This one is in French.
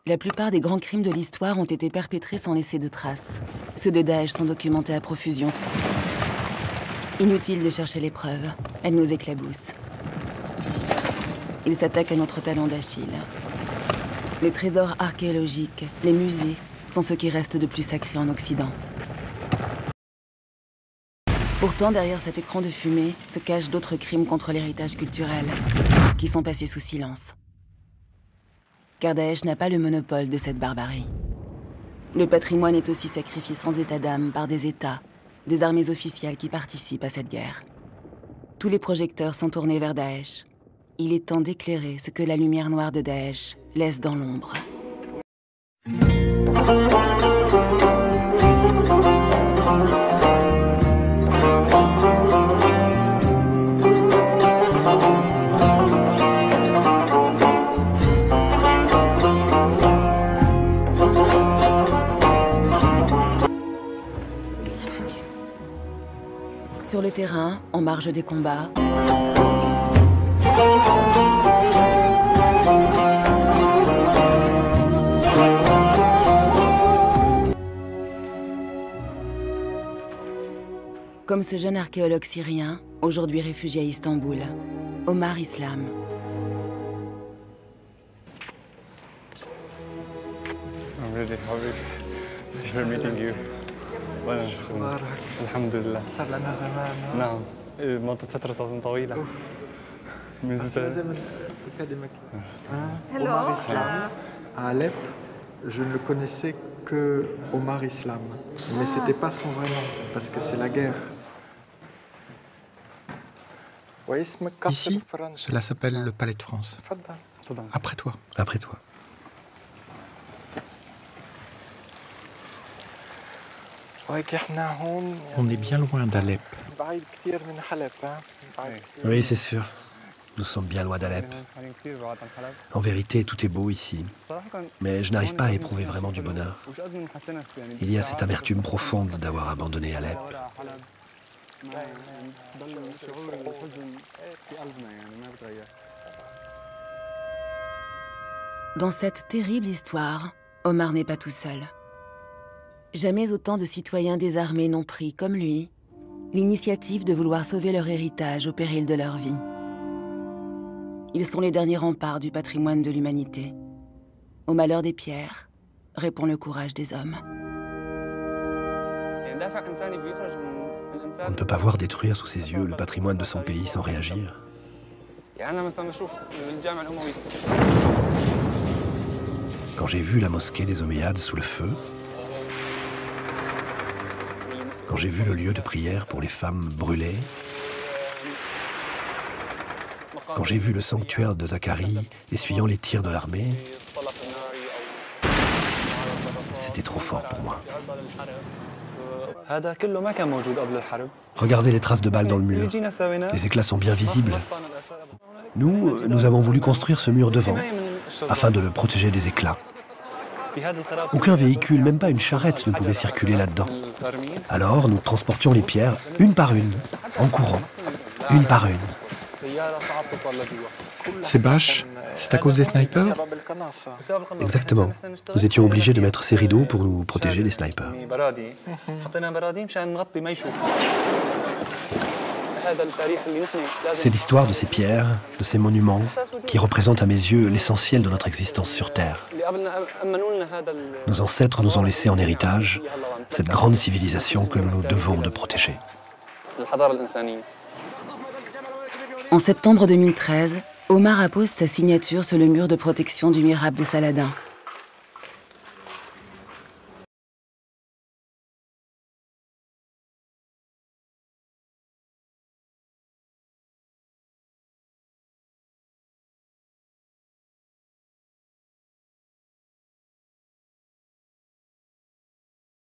La plupart des grands crimes de l'histoire ont été perpétrés sans laisser de traces. Ceux de Daesh sont documentés à profusion. Inutile de chercher les preuves, elles nous éclaboussent. Ils s'attaquent à notre talon d'Achille. Les trésors archéologiques, les musées, sont ceux qui restent de plus sacrés en Occident. Pourtant, derrière cet écran de fumée, se cachent d'autres crimes contre l'héritage culturel, qui sont passés sous silence. Car Daesh n'a pas le monopole de cette barbarie. Le patrimoine est aussi sacrifié sans état d'âme par des États, des armées officielles qui participent à cette guerre. Tous les projecteurs sont tournés vers Daesh. Il est temps d'éclairer ce que la lumière noire de Daesh laisse dans l'ombre. Sur le terrain, en marge des combats, comme ce jeune archéologue syrien, aujourd'hui réfugié à Istanbul, Omar Islam. I'm really happy for meeting you. الحمد لله صار لنا زمان. نعم مضت فترة طويلة منذ زمن أكاديميك. Omar Islam. À Alep, je ne le connaissais que Omar Islam, mais c'était pas son vrai nom parce que c'est la guerre. Ici, cela s'appelle le Palais de France. Après toi. Après toi. On est bien loin d'Alep. Oui, c'est sûr. Nous sommes bien loin d'Alep. En vérité, tout est beau ici. Mais je n'arrive pas à éprouver vraiment du bonheur. Il y a cette amertume profonde d'avoir abandonné Alep. Dans cette terrible histoire, Omar n'est pas tout seul. Jamais autant de citoyens désarmés n'ont pris, comme lui, l'initiative de vouloir sauver leur héritage au péril de leur vie. Ils sont les derniers remparts du patrimoine de l'humanité. Au malheur des pierres, répond le courage des hommes. On ne peut pas voir détruire sous ses yeux le patrimoine de son pays sans réagir. Quand j'ai vu la mosquée des Omeyyades sous le feu, quand j'ai vu le lieu de prière pour les femmes brûlé, quand j'ai vu le sanctuaire de Zacharie essuyant les tirs de l'armée, c'était trop fort pour moi. Regardez les traces de balles dans le mur. Les éclats sont bien visibles. Nous avons voulu construire ce mur devant, afin de le protéger des éclats. Aucun véhicule, même pas une charrette, ne pouvait circuler là-dedans. Alors, nous transportions les pierres une par une, en courant, une par une. Ces bâches, c'est à cause des snipers? Exactement. Nous étions obligés de mettre ces rideaux pour nous protéger des snipers. C'est l'histoire de ces pierres, de ces monuments, qui représentent à mes yeux l'essentiel de notre existence sur Terre. Nos ancêtres nous ont laissé en héritage cette grande civilisation que nous nous devons de protéger. En septembre 2013, Omar appose sa signature sur le mur de protection du mihrab de Saladin.